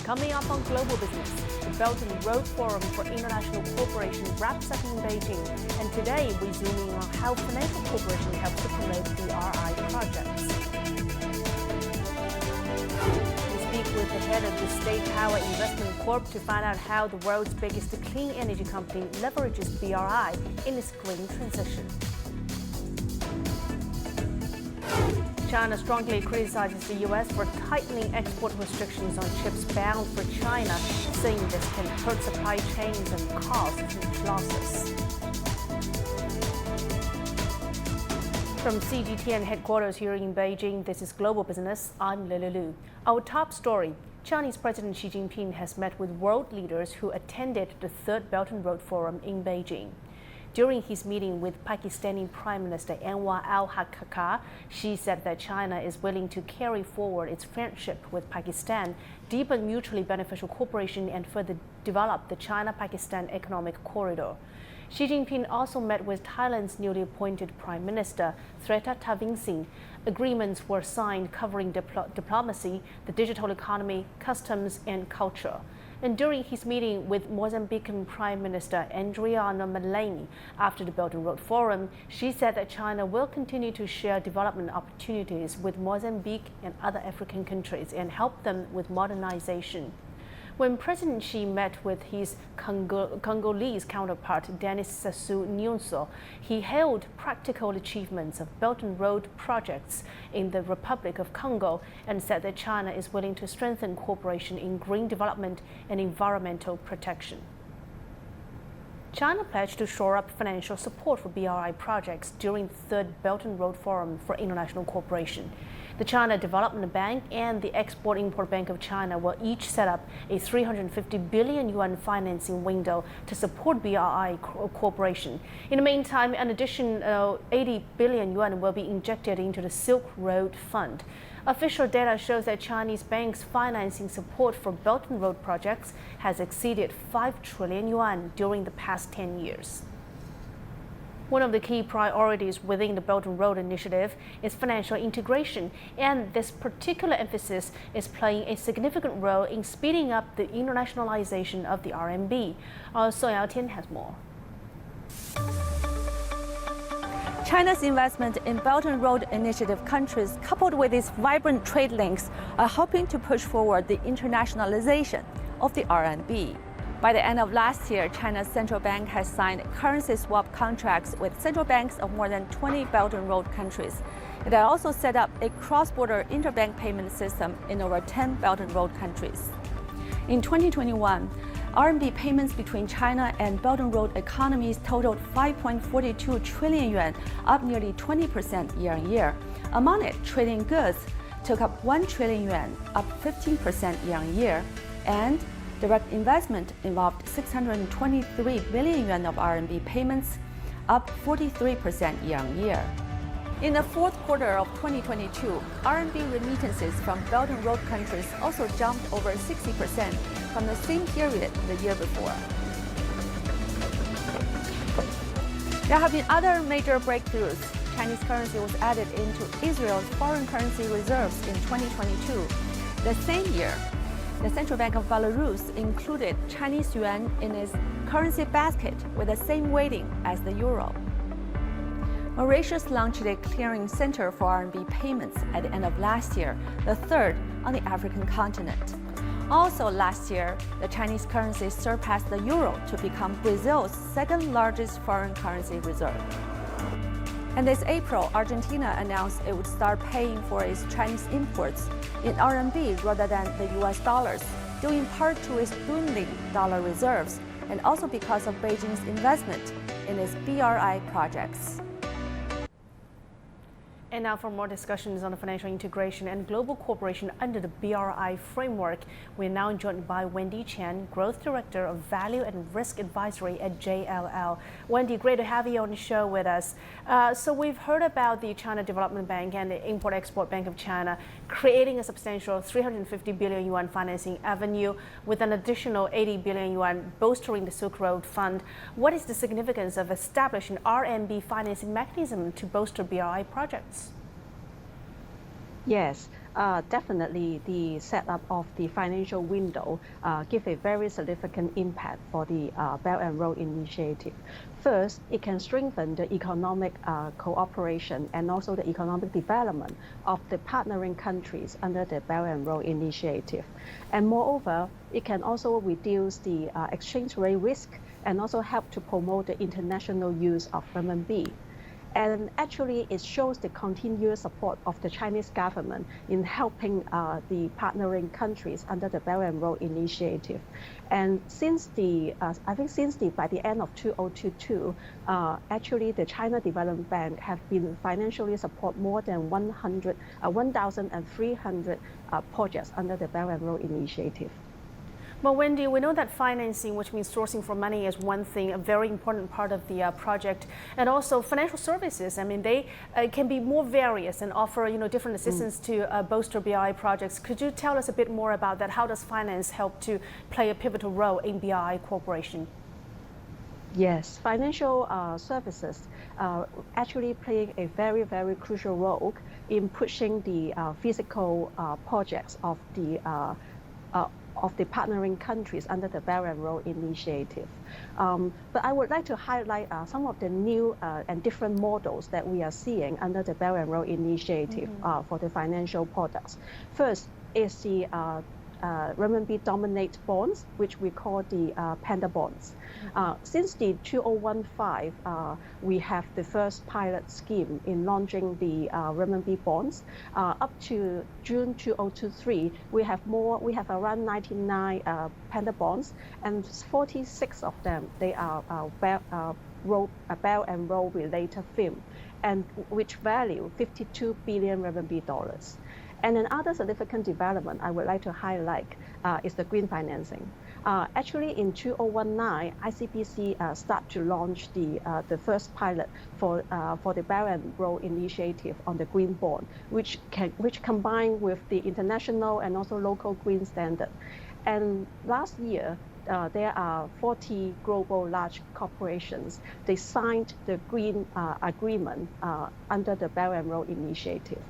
Coming up on Global Business, the Belt and Road Forum for International Cooperation wraps up in Beijing. And today we zoom in on how financial cooperation helps to promote BRI projects. We speak with the head of the State Power Investment Corp to find out how the world's biggest clean energy company leverages BRI in its green transition. China strongly criticizes the U.S. for tightening export restrictions on chips bound for China, saying this can hurt supply chains and cause huge losses. From CGTN headquarters here in Beijing, this is Global Business. I'm Lily Lu. Our top story: Chinese President Xi Jinping has met with world leaders who attended the Third Belt and Road Forum in Beijing. During his meeting with Pakistani Prime Minister Anwar al-Hakka, Xi said that China is willing to carry forward its friendship with Pakistan, deepen mutually beneficial cooperation, and further develop the China-Pakistan Economic Corridor. Xi Jinping also met with Thailand's newly appointed Prime Minister, Srettha Thavisin. Agreements were signed covering diplomacy, the digital economy, customs, and culture. And during his meeting with Mozambican Prime Minister Adriano Malalane after the Belt and Road Forum, Xi said that China will continue to share development opportunities with Mozambique and other African countries and help them with modernization. When President Xi met with his Congolese counterpart Denis Sassou Nguesso, he hailed practical achievements of Belt and Road projects in the Republic of Congo and said that China is willing to strengthen cooperation in green development and environmental protection. China pledged to shore up financial support for BRI projects during the Third Belt and Road Forum for International Cooperation. The China Development Bank and the Export-Import Bank of China will each set up a 350 billion yuan financing window to support BRI cooperation. In the meantime, an additional 80 billion yuan will be injected into the Silk Road Fund. Official data shows that Chinese banks' financing support for Belt and Road projects has exceeded 5 trillion yuan during the past 10 years. One of the key priorities within the Belt and Road Initiative is financial integration, and this particular emphasis is playing a significant role in speeding up the internationalization of the RMB. Song Yaotian has more. China's investment in Belt and Road Initiative countries, coupled with its vibrant trade links, are helping to push forward the internationalization of the RMB. By the end of last year, China's central bank has signed currency swap contracts with central banks of more than 20 Belt and Road countries. It had also set up a cross-border interbank payment system in over 10 Belt and Road countries. In 2021, RMB payments between China and Belt and Road economies totaled 5.42 trillion yuan, up nearly 20% year-on-year. Among it, trading goods took up 1 trillion yuan, up 15% year-on-year, and direct investment involved 623 billion yuan of RMB payments, up 43% year-on-year. In the fourth quarter of 2022, RMB remittances from Belt and Road countries also jumped over 60% from the same period the year before. There have been other major breakthroughs. Chinese currency was added into Israel's foreign currency reserves in 2022. The same year, the Central Bank of Belarus included Chinese yuan in its currency basket with the same weighting as the euro. Mauritius launched a clearing center for RMB payments at the end of last year, the third on the African continent. Also last year, the Chinese currency surpassed the euro to become Brazil's second largest foreign currency reserve. And this April, Argentina announced it would start paying for its Chinese imports in RMB rather than the US dollars, due in part to its dwindling dollar reserves and also because of Beijing's investment in its BRI projects. And now for more discussions on the financial integration and global cooperation under the BRI framework, we're now joined by Wendy Chen, Growth Director of Value and Risk Advisory at JLL. Wendy, great to have you on the show with us. So we've heard about the China Development Bank and the Import-Export Bank of China creating a substantial 350 billion yuan financing avenue with an additional 80 billion yuan bolstering the Silk Road Fund. What is the significance of establishing RMB financing mechanism to bolster BRI projects? Yes, Definitely the setup of the financial window give a very significant impact for the Belt and Road Initiative. First, it can strengthen the economic cooperation and also the economic development of the partnering countries under the Belt and Road Initiative. And moreover, it can also reduce the exchange rate risk and also help to promote the international use of renminbi. And actually, it shows the continuous support of the Chinese government in helping the partnering countries under the Belt and Road Initiative. And since by the end of 2022, actually the China Development Bank have been financially support more than 1,300 projects under the Belt and Road Initiative. Well, Wendy, we know that financing, which means sourcing for money, is one thing, a very important part of the project, and also financial services. I mean, they can be more various and offer, different assistance to bolster BRI projects. Could you tell us a bit more about that? How does finance help to play a pivotal role in BRI cooperation? Yes, financial services actually play a very, very crucial role in pushing the physical projects of the partnering countries under the Belt and Road Initiative. But I would like to highlight some of the new and different models that we are seeing under the Belt and Road Initiative for the financial products. First is the renminbi dominate bonds, which we call the panda bonds. Since the 2015, we have the first pilot scheme in launching the renminbi bonds. Up to June 2023, we have around 99 panda bonds, and 46 of them they are Belt and Road related theme, and which value 52 billion renminbi dollars. And another significant development I would like to highlight is the green financing. Actually, in 2019, ICBC start to launch the first pilot for the Belt and Road Initiative on the green bond, which combine with the international and also local green standard. And last year, there are 40 global large corporations. They signed the green agreement under the Belt and Road Initiative.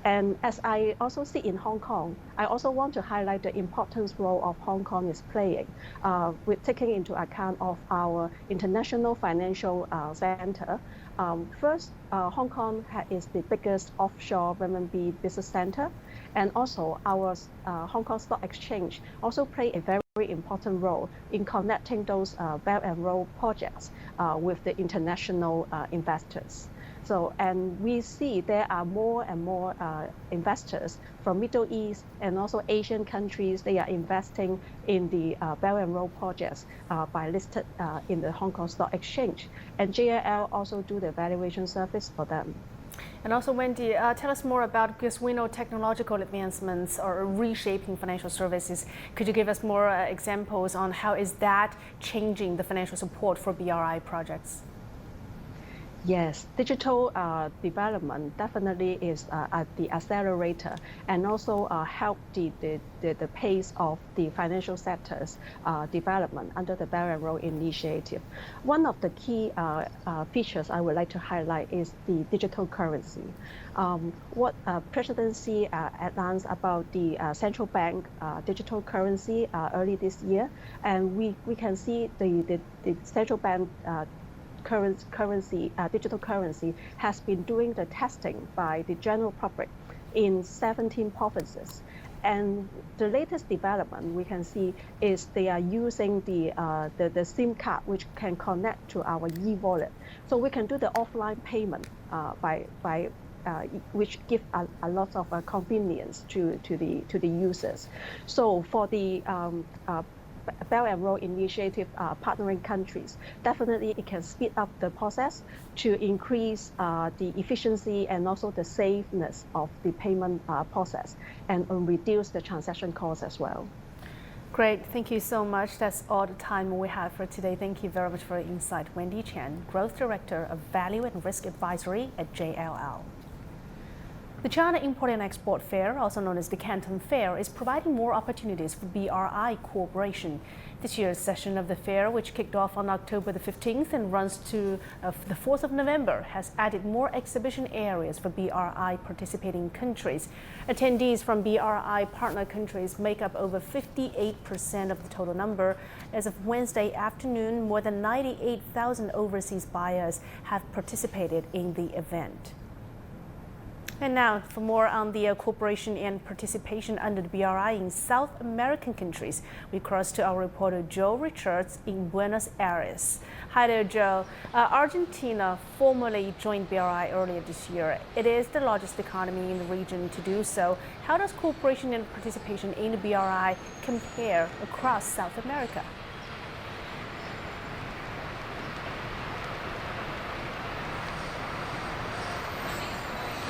And as I also see in Hong Kong, I also want to highlight the important role of Hong Kong is playing with taking into account of our international financial center. First, Hong Kong is the biggest offshore renminbi business center, and also our Hong Kong Stock Exchange also play a very important role in connecting those Belt and Road projects with the international investors. So, and we see there are more and more investors from Middle East and also Asian countries. They are investing in the Belt and Road projects by listed in the Hong Kong Stock Exchange. And JLL also do the valuation service for them. And also, Wendy, tell us more about, because we know technological advancements are reshaping financial services. Could you give us more examples on how is that changing the financial support for BRI projects? Yes, digital development definitely is at the accelerator and also help the pace of the financial sector's development under the Belt and Road Initiative. One of the key features I would like to highlight is the digital currency. What Presidency announced about the central bank digital currency early this year, and we can see the central bank digital currency has been doing the testing by the general public in 17 provinces. And the latest development we can see is they are using the SIM card, which can connect to our e-wallet. So we can do the offline payment which give a lot of convenience to the users. So for the Belt and Road Initiative partnering countries, definitely it can speed up the process to increase the efficiency and also the safeness of the payment process and reduce the transaction costs as well. Great, thank you so much. That's all the time we have for today. Thank you very much for your insight. Wendy Chan, Growth Director of Value and Risk Advisory at JLL. The China Import and Export Fair, also known as the Canton Fair, is providing more opportunities for BRI cooperation. This year's session of the fair, which kicked off on October the 15th and runs to the 4th of November, has added more exhibition areas for BRI participating countries. Attendees from BRI partner countries make up over 58% of the total number. As of Wednesday afternoon, more than 98,000 overseas buyers have participated in the event. And now, for more on the cooperation and participation under the BRI in South American countries, we cross to our reporter Joe Richards in Buenos Aires. Hi there, Joe. Argentina formally joined BRI earlier this year. It is the largest economy in the region to do so. How does cooperation and participation in the BRI compare across South America?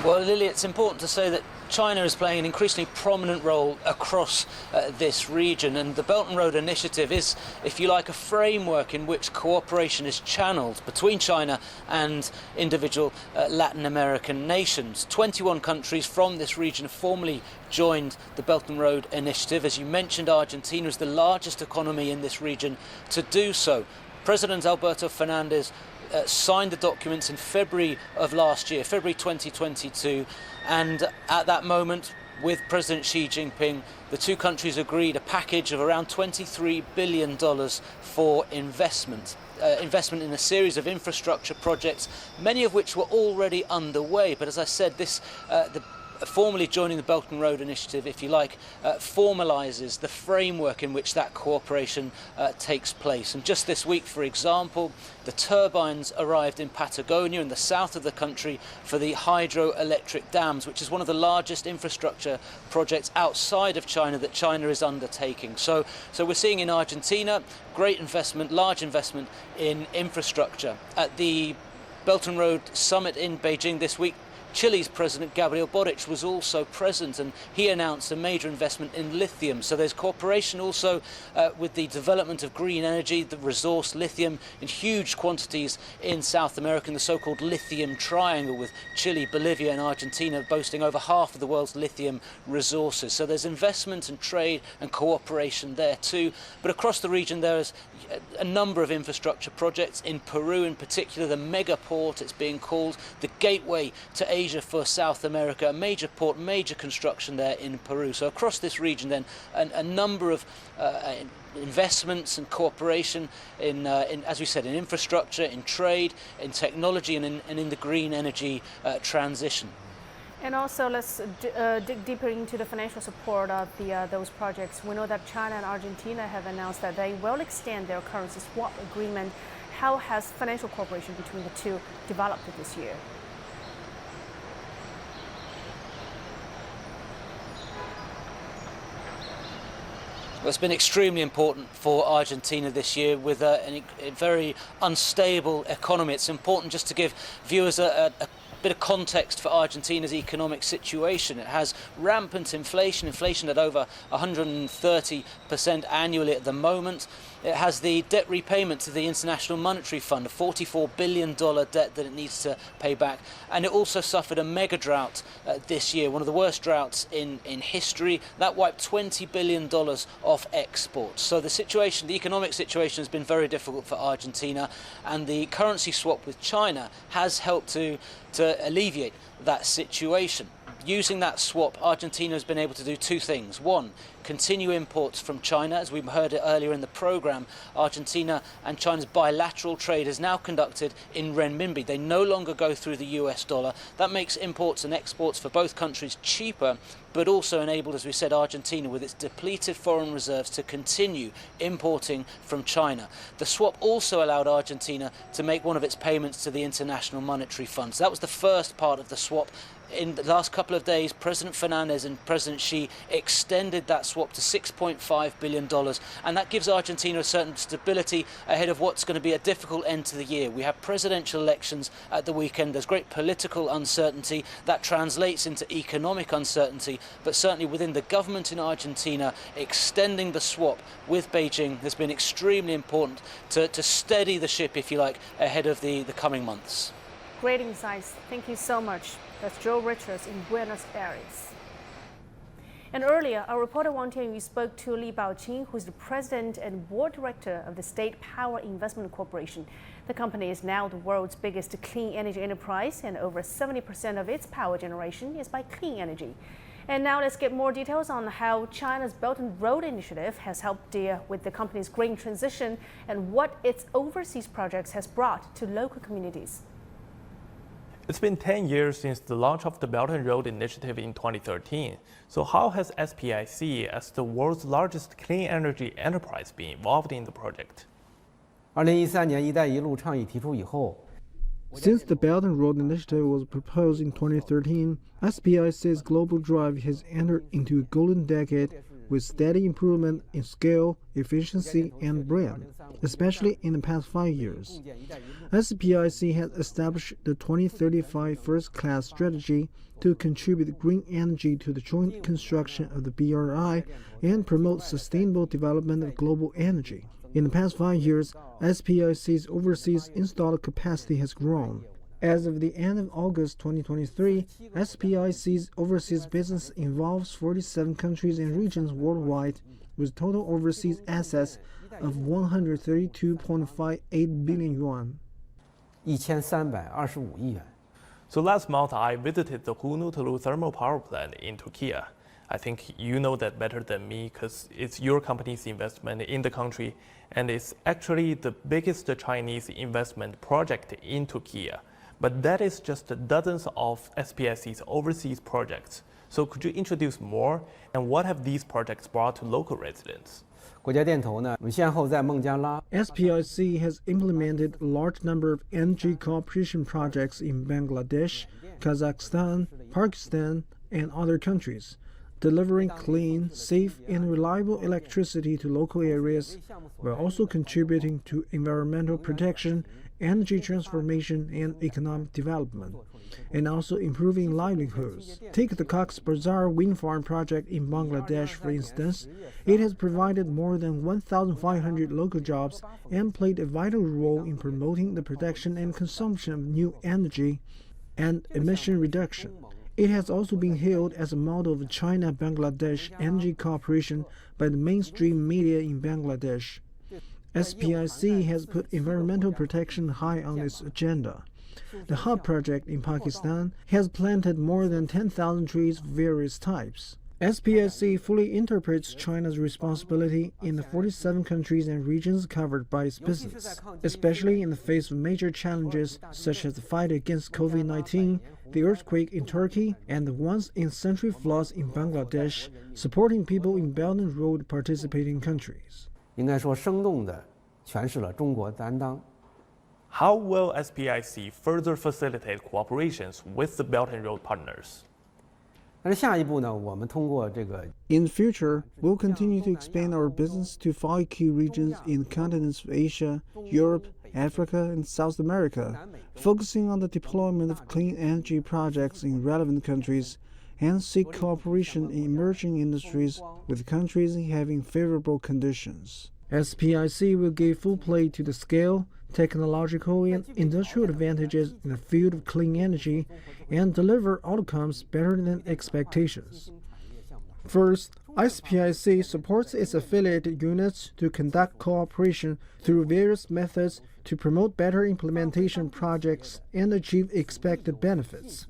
Well, Lily, it's important to say that China is playing an increasingly prominent role across this region, and the Belt and Road Initiative is, if you like, a framework in which cooperation is channeled between China and individual Latin American nations. 21 countries from this region have formally joined the Belt and Road Initiative. As you mentioned, Argentina is the largest economy in this region to do so. President Alberto Fernandez signed the documents in February of last year, February 2022, and at that moment, with President Xi Jinping, the two countries agreed a package of around $23 billion for investment in a series of infrastructure projects, many of which were already underway. But as I said, formally joining the Belt and Road Initiative, if you like, formalises the framework in which that cooperation takes place. And just this week, for example, the turbines arrived in Patagonia in the south of the country for the hydroelectric dams, which is one of the largest infrastructure projects outside of China that China is undertaking. So we're seeing in Argentina great investment, large investment in infrastructure. At the Belt and Road Summit in Beijing this week, Chile's President Gabriel Boric was also present, and he announced a major investment in lithium. So there's cooperation also with the development of green energy, the resource lithium in huge quantities in South America, the so-called lithium triangle, with Chile, Bolivia and Argentina boasting over half of the world's lithium resources. So there's investment and trade and cooperation there too. But across the region there is a number of infrastructure projects. In Peru in particular, the mega port, it's being called, the gateway to Asia for South America, a major port, major construction there in Peru. So across this region then, a number of investments and cooperation in, as we said, in infrastructure, in trade, in technology and in the green energy transition. And also, let's dig deeper into the financial support of those projects. We know that China and Argentina have announced that they will extend their currency swap agreement. How has financial cooperation between the two developed this year? Well, it's been extremely important for Argentina this year with a very unstable economy. It's important just to give viewers a bit of context for Argentina's economic situation. It has rampant inflation at over 130% annually at the moment. It has the debt repayment to the International Monetary Fund, a $44 billion debt that it needs to pay back. And it also suffered a mega drought this year, one of the worst droughts in history. That wiped $20 billion off exports. So the economic situation has been very difficult for Argentina, and the currency swap with China has helped to alleviate that situation. Using that swap, Argentina has been able to do two things. One, continue imports from China. As we heard it earlier in the program, Argentina and China's bilateral trade is now conducted in renminbi. They no longer go through the US dollar. That makes imports and exports for both countries cheaper, but also enabled, as we said, Argentina with its depleted foreign reserves to continue importing from China. The swap also allowed Argentina to make one of its payments to the International Monetary Fund. So that was the first part of the swap. In the last couple of days, President Fernandez and President Xi extended that swap to $6.5 billion, and that gives Argentina a certain stability ahead of what's going to be a difficult end to the year. We have presidential elections at the weekend. There's great political uncertainty that translates into economic uncertainty, but certainly within the government in Argentina, extending the swap with Beijing has been extremely important to steady the ship, if you like, ahead of the coming months. Great insights. Thank you so much. That's Joe Richards in Buenos Aires. And earlier, our reporter Wang Tianyu spoke to Li Baoqing, who is the president and board director of the State Power Investment Corporation. The company is now the world's biggest clean energy enterprise, and over 70% of its power generation is by clean energy. And now let's get more details on how China's Belt and Road Initiative has helped deal with the company's green transition and what its overseas projects has brought to local communities. It's been 10 years since the launch of the Belt and Road Initiative in 2013. So how has SPIC, as the world's largest clean energy enterprise, been involved in the project? 2013年"一带一路"倡议提出以后 Since the Belt and Road Initiative was proposed in 2013, SPIC's global drive has entered into a golden decade with steady improvement in scale, efficiency, and brand, especially in the past 5 years. SPIC has established the 2035 first-class strategy to contribute green energy to the joint construction of the BRI and promote sustainable development of global energy. In the past 5 years, SPIC's overseas installed capacity has grown. As of the end of August 2023, SPIC's overseas business involves 47 countries and regions worldwide, with total overseas assets of 132.58 billion yuan. 1325亿元 So last month, I visited the Hunutulu thermal power plant in Turkey. I think you know that better than me because it's your company's investment in the country, and it's actually the biggest Chinese investment project in Turkey. But that is just dozens of SPIC's overseas projects. So could you introduce more, and what have these projects brought to local residents? 国家电投呢，我们先后在孟加拉 SPIC has implemented a large number of energy cooperation projects in Bangladesh, Kazakhstan, Pakistan, and other countries, delivering clean, safe, and reliable electricity to local areas, while also contributing to environmental protection, energy transformation, and economic development, and also improving livelihoods. Take the Cox's Bazar wind farm project in Bangladesh, for instance. It has provided more than 1,500 local jobs and played a vital role in promoting the production and consumption of new energy and emission reduction. It has also been hailed as a model of China-Bangladesh energy cooperation by the mainstream media in Bangladesh. SPIC has put environmental protection high on its agenda. The Hub project in Pakistan has planted more than 10,000 trees of various types. SPIC fully interprets China's responsibility in the 47 countries and regions covered by its business, especially in the face of major challenges such as the fight against COVID-19, the earthquake in Turkey, and the once-in-a-century floods in Bangladesh, supporting people in Belt and Road participating countries. 应该说生动地诠释了中国担当。 How will SPIC further facilitate cooperations with the Belt and Road partners? 但是下一步呢，我们通过这个 In the future, we'll continue to expand our business to 5 key regions in the continents of Asia, Europe, Africa, and South America, focusing on the deployment of clean energy projects in relevant countries, and seek cooperation in emerging industries with countries having favorable conditions. SPIC will give full play to the scale, technological, and industrial advantages in the field of clean energy and deliver outcomes better than expectations. First, SPIC supports its affiliated units to conduct cooperation through various methods to promote better implementation projects and achieve expected benefits.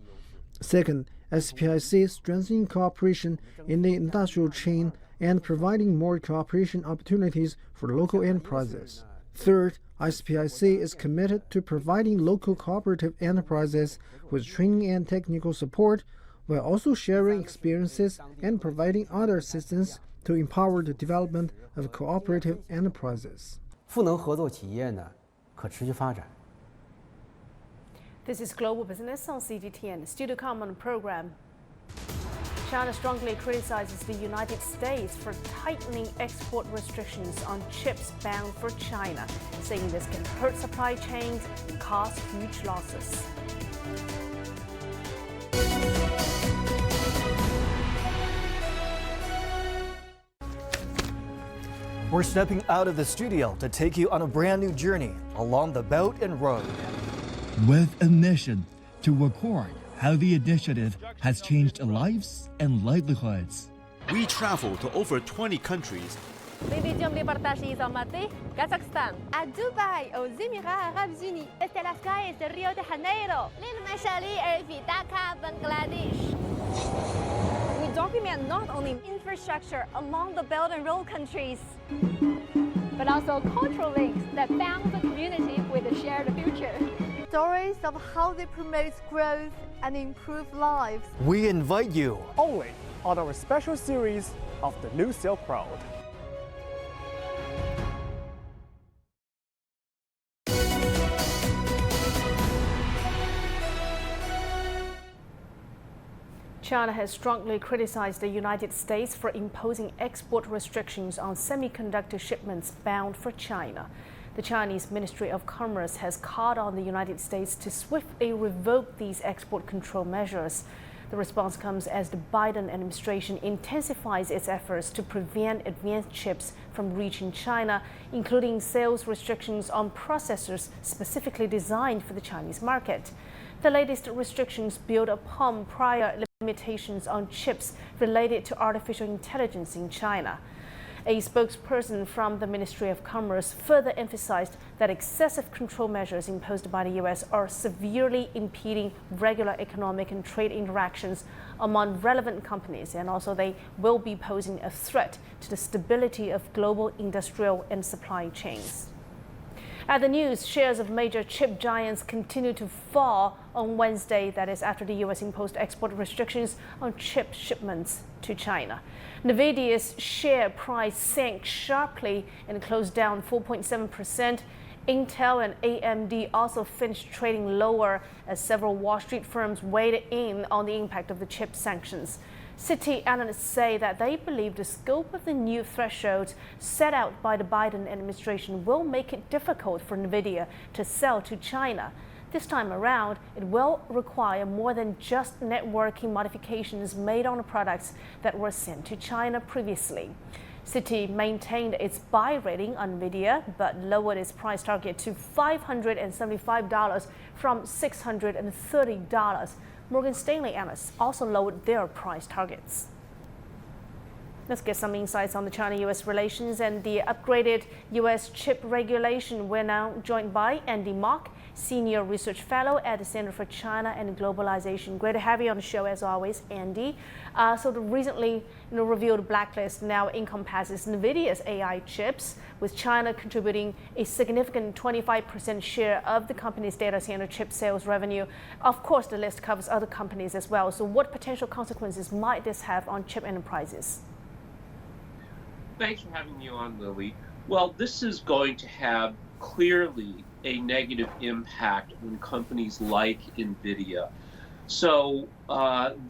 Second, SPIC strengthening cooperation in the industrial chain and providing more cooperation opportunities for local enterprises. Third, SPIC is committed to providing local cooperative enterprises with training and technical support, while also sharing experiences and providing other assistance to empower the development of cooperative enterprises. 赋能合作企业呢，可持续发展。 This is Global Business on CGTN. Still to come on the program. China strongly criticizes the United States for tightening export restrictions on chips bound for China, saying this can hurt supply chains and cause huge losses. We're stepping out of the studio to take you on a brand new journey along the Belt and Road. With a mission to record how the initiative has changed lives and livelihoods. We travel to over 20 countries. L'édition reportage Almaty, Kazakhstan. À Dubaï, aux Émirats Arabes Unis. Desde las calles de Rio de Janeiro. للمشاريع في Dhaka, Bangladesh. We document not only infrastructure along the Belt and Road countries, but also cultural links that bound the community with a shared future. Stories of how they promote growth and improve lives. We invite you only on our special series of the New Silk Road. China has strongly criticized the United States for imposing export restrictions on semiconductor shipments bound for China. The Chinese Ministry of Commerce has called on the United States to swiftly revoke these export control measures. The response comes as the Biden administration intensifies its efforts to prevent advanced chips from reaching China, including sales restrictions on processors specifically designed for the Chinese market. The latest restrictions build upon prior limitations on chips related to artificial intelligence in China. A spokesperson from the Ministry of Commerce further emphasized that excessive control measures imposed by the U.S. are severely impeding regular economic and trade interactions among relevant companies, and also they will be posing a threat to the stability of global industrial and supply chains. At the news, shares of major chip giants continue to fall on Wednesday, that is after the U.S. imposed export restrictions on chip shipments to China. NVIDIA's share price sank sharply and closed down 4.7%. Intel and AMD also finished trading lower as several Wall Street firms weighed in on the impact of the chip sanctions. Citi analysts say that they believe the scope of the new thresholds set out by the Biden administration will make it difficult for NVIDIA to sell to China. This time around, it will require more than just networking modifications made on the products that were sent to China previously. Citi maintained its buy rating on NVIDIA, but lowered its price target to $575 from $630. Morgan Stanley analysts also lowered their price targets. Let's get some insights on the China-U.S. relations and the upgraded U.S. chip regulation. We're now joined by Andy Mok, Senior Research Fellow at the Center for China and Globalization. Great to have you on the show as always, Andy. So the recently revealed blacklist now encompasses NVIDIA's AI chips, with China contributing a significant 25% share of the company's data center chip sales revenue. Of course, the list covers other companies as well. So what potential consequences might this have on chip enterprises? Thanks for having me on, Lily. Well, this is going to have clearly a negative impact on companies like NVIDIA. So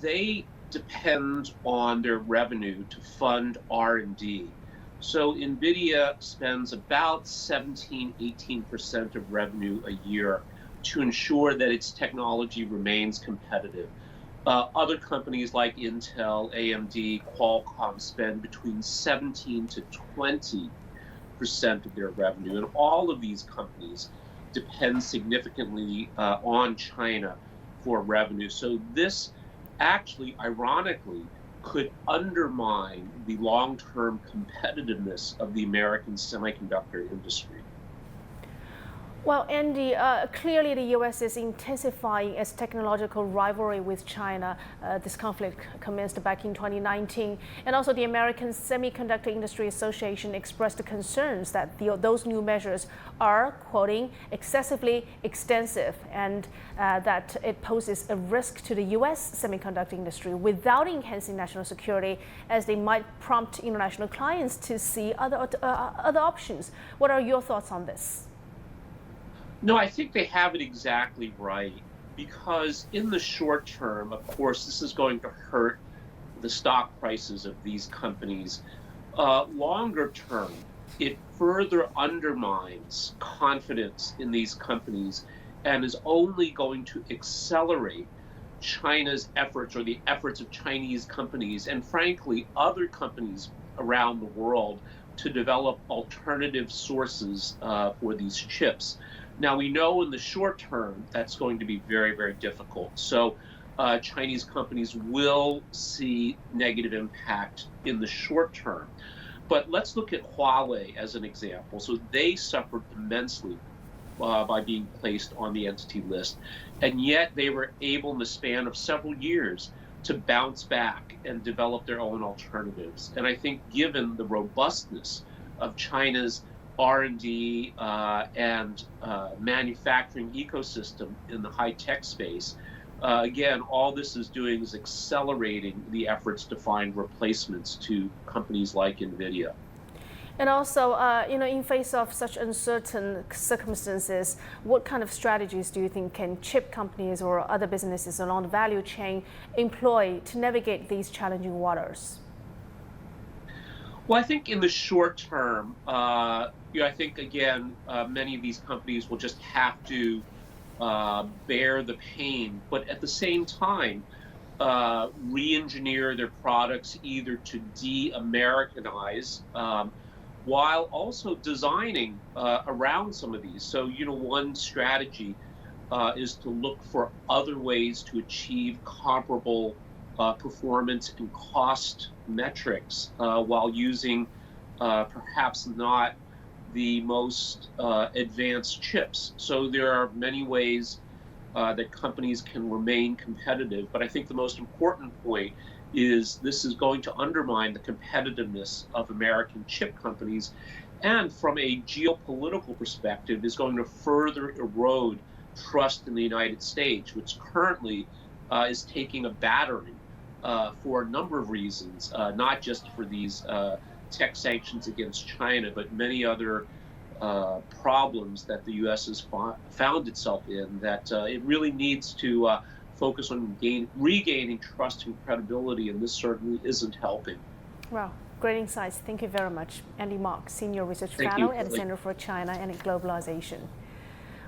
they depend on their revenue to fund R&D. So NVIDIA spends about 17–18% of revenue a year to ensure that its technology remains competitive. Other companies like Intel, AMD, Qualcomm spend between 17 to 20% of their revenue, and all of these companies depend significantly on China for revenue. So this actually, ironically, could undermine the long-term competitiveness of the American semiconductor industry. Well, Andy, clearly the U.S. is intensifying its technological rivalry with China. This conflict commenced back in 2019. And also the American Semiconductor Industry Association expressed concerns that those new measures are, quoting, excessively extensive, and that it poses a risk to the U.S. semiconductor industry without enhancing national security, as they might prompt international clients to see other options. What are your thoughts on this? No, I think they have it exactly right, because in the short term, of course, this is going to hurt the stock prices of these companies. Longer term, it further undermines confidence in these companies and is only going to accelerate China's efforts, or the efforts of Chinese companies and frankly other companies around the world, to develop alternative sources for these chips. Now, we know in the short term that's going to be very, very difficult. So Chinese companies will see negative impact in the short term. But let's look at Huawei as an example. So they suffered immensely by being placed on the entity list, and yet they were able in the span of several years to bounce back and develop their own alternatives. And I think given the robustness of China's R&D and manufacturing ecosystem in the high-tech space, again, all this is doing is accelerating the efforts to find replacements to companies like NVIDIA. And also, in face of such uncertain circumstances, what kind of strategies do you think can chip companies or other businesses along the value chain employ to navigate these challenging waters? Well, I think in the short term, I think, again, many of these companies will just have to bear the pain, but at the same time, re-engineer their products either to de-Americanize while also designing around some of these. So, one strategy is to look for other ways to achieve comparable performance and cost metrics while using perhaps not the most advanced chips. So there are many ways that companies can remain competitive, but I think the most important point is this is going to undermine the competitiveness of American chip companies, and from a geopolitical perspective is going to further erode trust in the United States, which currently is taking a battering for a number of reasons, not just for these tech sanctions against China, but many other problems that the U.S. has found itself in, that it really needs to focus on regaining trust and credibility, and this certainly isn't helping. Wow, great insights. Thank you very much. Andy Mok, Senior Research Fellow at the Center for China and Globalization.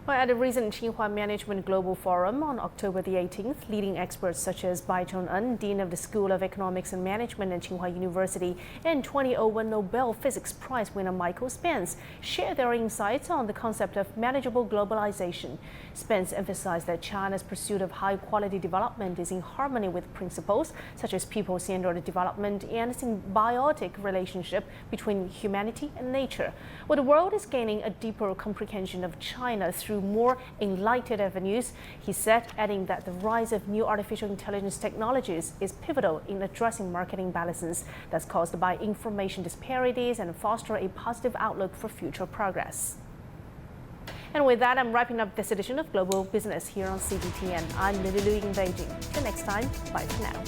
Well, at the recent Tsinghua Management Global Forum on October the 18th, leading experts such as Bai Chong-en, Dean of the School of Economics and Management at Tsinghua University, and 2001 Nobel Physics Prize winner Michael Spence shared their insights on the concept of manageable globalization. Spence emphasized that China's pursuit of high-quality development is in harmony with principles such as people-centered development and a symbiotic relationship between humanity and nature. Well, the world is gaining a deeper comprehension of China through more enlightened avenues, he said, adding that the rise of new artificial intelligence technologies is pivotal in addressing market imbalances that's caused by information disparities and foster a positive outlook for future progress. And with that, I'm wrapping up this edition of Global Business here on CGTN. I'm Lily Lu in Beijing. Till next time, bye for now.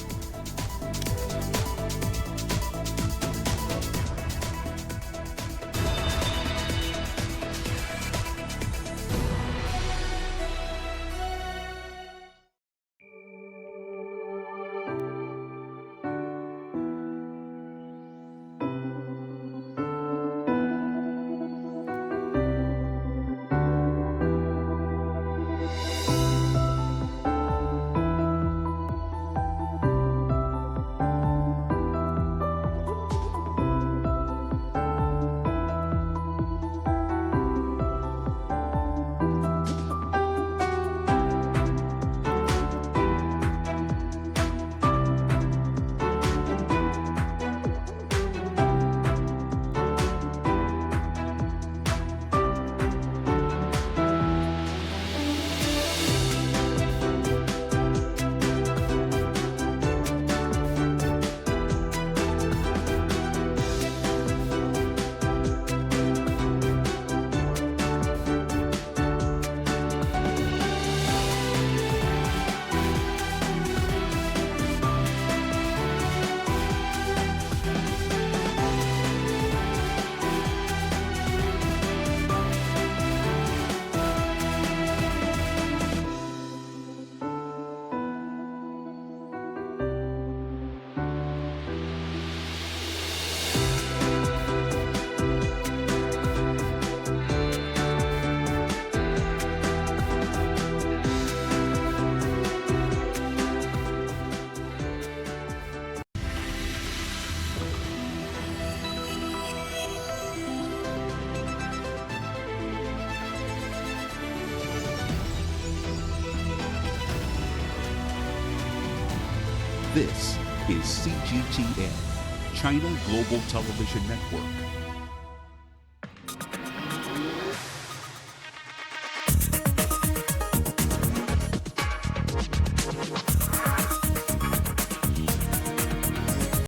This is CGTN, China Global Television Network.